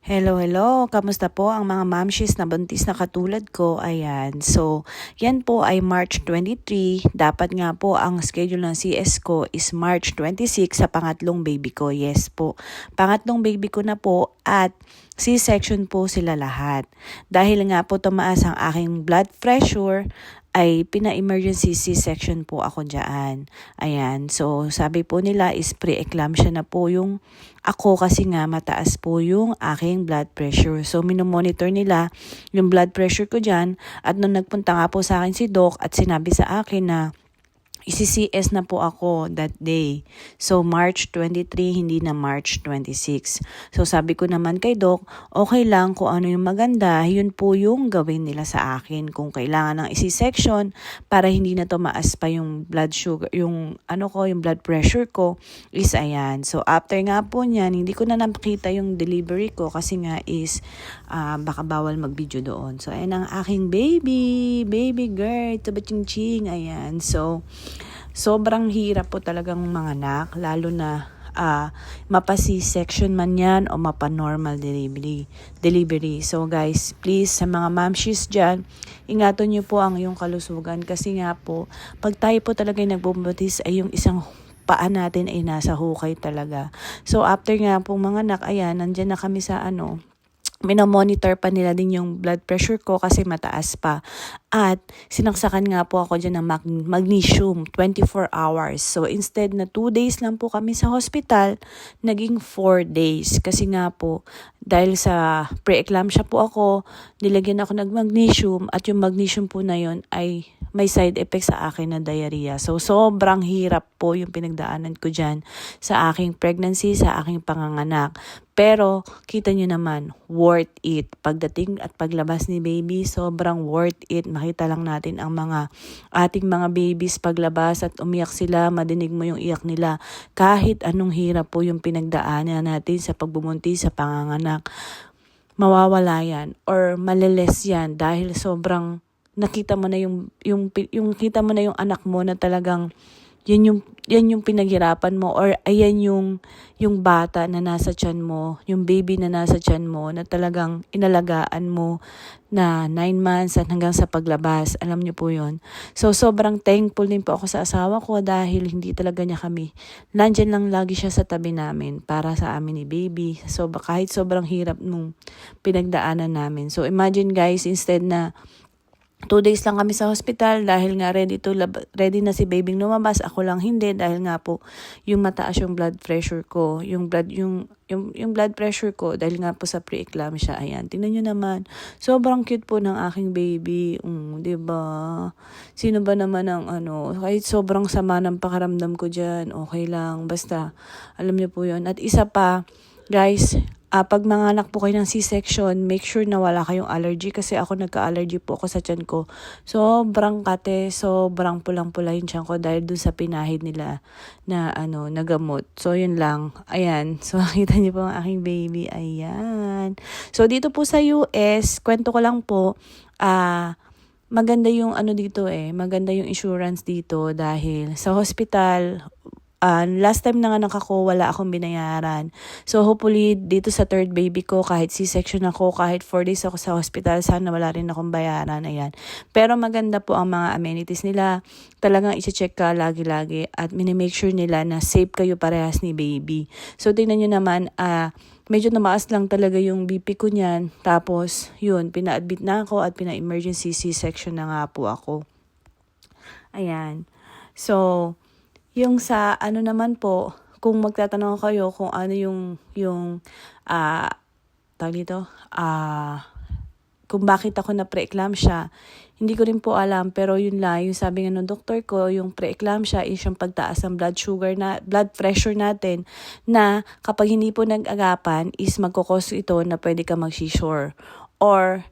Hello, hello. Kamusta po ang mga mamshis na buntis na katulad ko? Ayan. So, yan po ay March 23. Dapat nga po ang schedule ng CS ko is March 26 sa pangatlong baby ko. Yes po. Pangatlong baby ko na po at C-section po sila lahat. Dahil nga po tumaas ang aking blood pressure, ay pina-emergency C-section po ako dyan. Ayan. So, sabi po nila is pre-eclampsia na po yung ako kasi nga mataas po yung aking blood pressure. So, minomonitor nila yung blood pressure ko dyan. At nung nagpunta nga po sa akin si Doc at sinabi sa akin na isi-CS na po ako that day. So, March 23, hindi na March 26. So, sabi ko naman kay Doc, okay lang kung ano yung maganda, yun po yung gawin nila sa akin. Kung kailangan ng isi-section para hindi na tumaas pa yung blood sugar, yung yung blood pressure ko, is ayan. So, after nga po niyan, hindi ko na nakita yung delivery ko kasi nga is baka bawal mag-video doon. So, ayan ang aking baby girl, tabaching-ching, ayan. So, sobrang hirap po talagang manganak, lalo na mapa-C-section man yan o mapa-normal delivery. So guys, please sa mga mamshis dyan, ingatan nyo po ang iyong kalusugan kasi nga po, pag tayo po talaga nagbubuntis ay yung isang paa natin ay nasa hukay talaga. So after nga po mga anak, ayan, nandyan na kami sa minomonitor pa nila din yung blood pressure ko kasi mataas pa. At sinaksakan nga po ako dyan ng magnesium 24 hours. So instead na 2 days lang po kami sa hospital, naging 4 days. Kasi nga po, dahil sa pre-eclampsia po ako, nilagyan ako ng magnesium at yung magnesium po na yun ay may side effect sa akin na diarrhea. So sobrang hirap po yung pinagdaanan ko dyan sa aking pregnancy, sa aking panganganak. Pero, kita nyo naman, worth it. Pagdating at paglabas ni baby, sobrang worth it. Makita lang natin ang ating mga babies paglabas at umiyak sila, madinig mo yung iyak nila. Kahit anong hirap po yung pinagdaanan natin sa pagbubuntis, sa panganganak, mawawala yan or maliles yan dahil sobrang nakita mo na yung kita mo na yung anak mo na talagang yan yung pinaghirapan mo or ayan yung bata na nasa tiyan mo, yung baby na nasa tiyan mo na talagang inalagaan mo na 9 months at hanggang sa paglabas. Alam niyo po yun. So, sobrang thankful din po ako sa asawa ko dahil hindi talaga niya kami. Nandyan lang lagi siya sa tabi namin para sa amin ni baby. So, kahit sobrang hirap nung pinagdaanan namin. So, imagine guys, instead na 2 days lang kami sa hospital dahil nga ready na si baby lumabas. Ako lang hindi dahil nga po yung mataas yung blood pressure ko. Yung blood pressure ko dahil nga po sa pre-eclampsia. Ayan, tingnan nyo naman. Sobrang cute po ng aking baby. 'Di ba? Sino ba naman ang kahit sobrang sama ng pakaramdam ko diyan, okay lang. Basta, alam niyo po yun. At isa pa, guys, pag manganak po kayo ng C-section, make sure na wala kayong allergy kasi ako nagka-allergy po ako sa tiyan ko. Sobrang kate, sobrang pulang-pula yung tiyan ko dahil dun sa pinahid nila na nagamot. So yun lang. Ayan. So nakita niyo po ang aking baby. Ayan. So dito po sa US, kwento ko lang po, maganda yung dito maganda yung insurance dito dahil sa hospital, last time na nga ako, wala akong binayaran. So hopefully, dito sa third baby ko, kahit C-section ako, kahit 4 days ako sa hospital, sana wala rin akong bayaran. Ayan. Pero maganda po ang mga amenities nila. Talagang i-check ka lagi-lagi at minimake sure nila na safe kayo parehas ni baby. So tingnan nyo naman, medyo namaas lang talaga yung BP ko niyan. Tapos, yun, pina-admit na ako at pina-emergency C-section na nga po ako. Ayan. So, yung sa naman po, kung magtatanong kayo kung ano yung tawag dito, kung bakit ako na pre-eclampsia, hindi ko rin po alam, pero yun lang, yung sabi nga ng doktor ko, yung pre-eclampsia is yung pagtaas ng blood pressure natin na kapag hindi po nag-agapan is magkukos ito na pwede ka mag-seizure or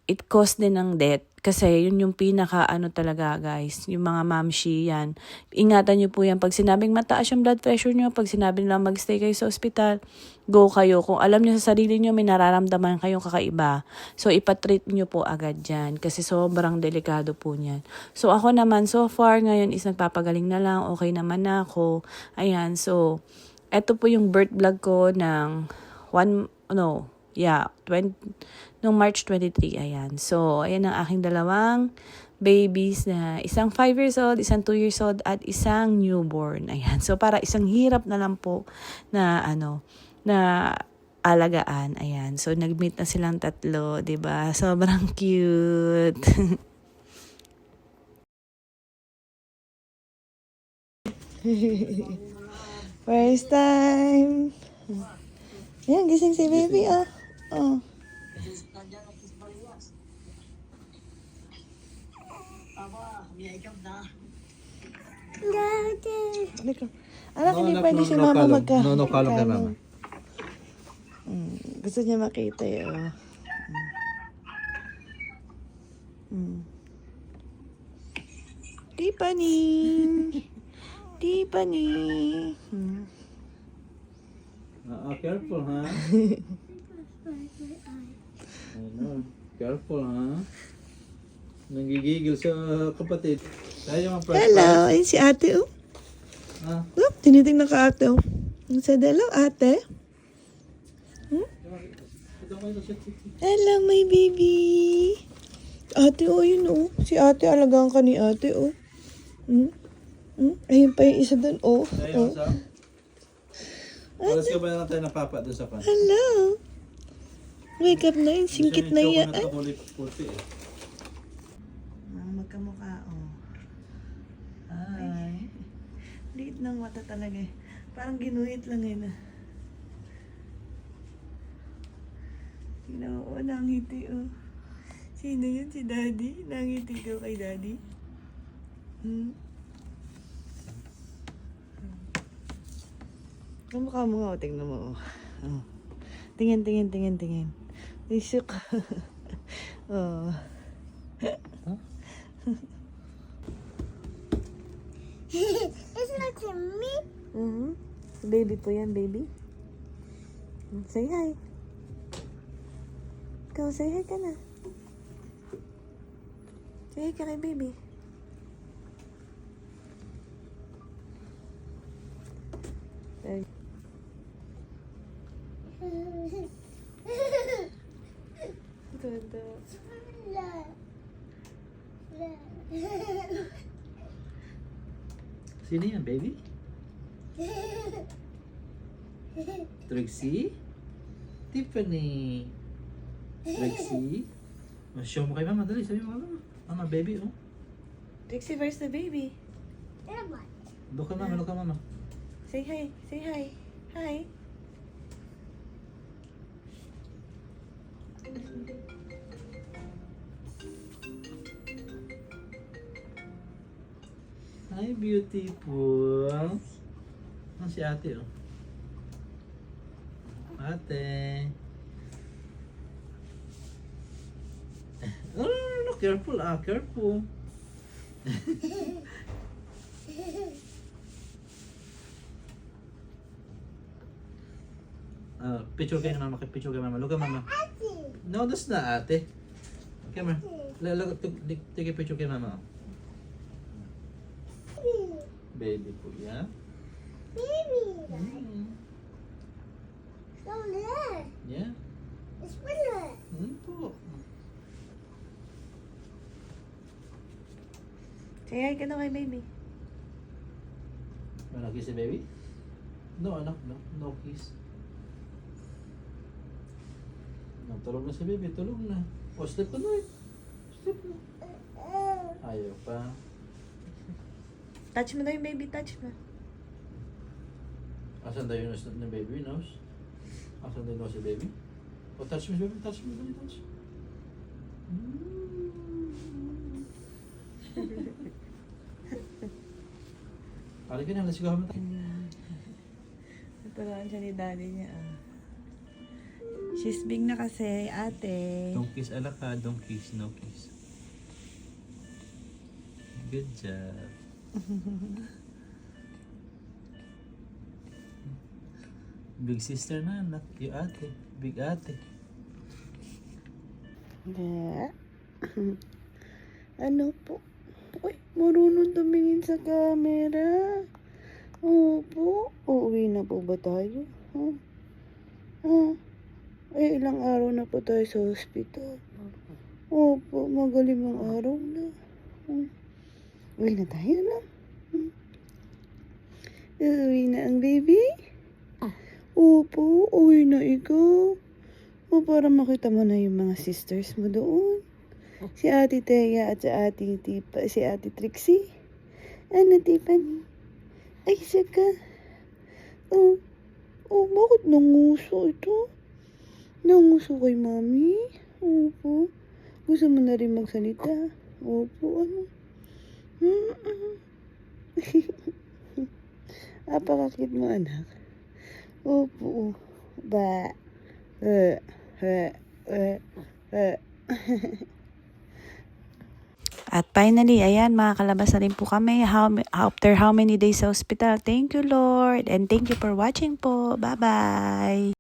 it cause din ng death. Kasi yun yung pinaka talaga guys, yung mga mamshi yan. Ingatan nyo po yan. Pag sinabing mataas yung blood pressure nyo, pag sinabing lang magstay kayo sa ospital, go kayo. Kung alam nyo sa sarili nyo, may nararamdaman kayong kakaiba. So ipatreat nyo po agad dyan. Kasi sobrang delikado po niyan. So ako naman, so far ngayon is nagpapagaling na lang. Okay naman na ako. Ayan, so eto po yung birth vlog ko ng Yeah, nung March 23, ayan. So, ayan ang aking dalawang babies na isang 5 years old, isang 2 years old, at isang newborn. Ayan. So, para isang hirap na lang po na, na alagaan. Ayan. So, nag-meet na silang tatlo, 'di ba? Sobrang cute. First time. Ayan, gising si baby, oh. Oh. Halika. Anak, hindi pwede si mama magka. No, kalong kay mama. Gusto niya makita eh, oh. Tiffany! Tiffany! Careful, ha? Ano, careful, ha? Nagigigil sa kapatid. Tayo ang first Hello! Ayun si ate, oh. Ha? Look, tinitingnan ka ate, oh. Ang said, hello, ate. Hello, my baby. Ate, oh, yun, oh. Si ate, alagaan ka ni ate, oh. Ayun pa yung isa dun, oh. Tayo, sa? Oras ka ba na tayo ng papa doon sa pan? Hello. Wake up na yun. Singkit na yan. Puti eh. Magkamukha, oh. Ay. Liit ng mata talaga eh. Parang ginuhit lang eh na. Tingnan mo, oh, nangiti, oh. Sino yun? Si Daddy? Nangiti daw kay Daddy? Kamukha mo nga, oh. Tingnan mo, oh. Oh. Tingin. Isok. Oh. It's not me. Baby po yan, baby. Say hi. Ikaw, say hi ka na. Say hi ka kay baby. Ay. Ganda. Sino yan, baby? Trixie? Tiffany? Trixie? Show mo kay mama, dali. Sabi mo, mama, baby, oh. Trixie, where's the baby? Look ka mama. Say hi. Say hi. Hi. Hi, beautiful. Si ate, oh. Ate. No, careful, careful. Picture kayo na mama, picture kay mama. Look at mama. No, that's not ate. Come here. Take a picture kay mama. Baby po yan. Baby. Mm. So there. Yeah. It's winner. Po. Say hi ka na kay baby. Wanna kiss the baby? No, anak, no. No kiss. No, tulog na si baby, tulog na. O, sleep ka na eh. Sleep na. Ayaw pa. Touch mo na yung baby. Touch mo. Asan daw yung nose ng baby? Nose? Asan daw yung nose si baby? O, touch me baby, touch me baby, touch. Pari ka na, let's go home tayo. Naturoan siya ni daddy niya. She's big na kasi, ate. Don't kiss alak ha, don't kiss, no kiss. Good job. Big sister na, anak. Yung ate. Big ate. Ano po? Uy, marunong tumingin sa camera. Opo. Uuwi na po ba tayo? Huh? Ay, ilang araw na po tayo sa hospital. Opo, magalimang araw na. Uwi na tayo na. Uwi na ang baby? Opo, uwi na ikaw. O para makita mo na yung mga sisters mo doon. Si Ate Thea at si Ate Trixie. Ano, Tiffany? Ay, saka. Bakit nanguso ito? Nanguso kay Mami? Opo. Gusto mo na rin magsalita? Opo, ano? Apakakit mo, anak. Opo. Ba. At finally, ayan, makakalabas na rin po kami after how many days sa hospital. Thank you, Lord. And thank you for watching po. Bye-bye.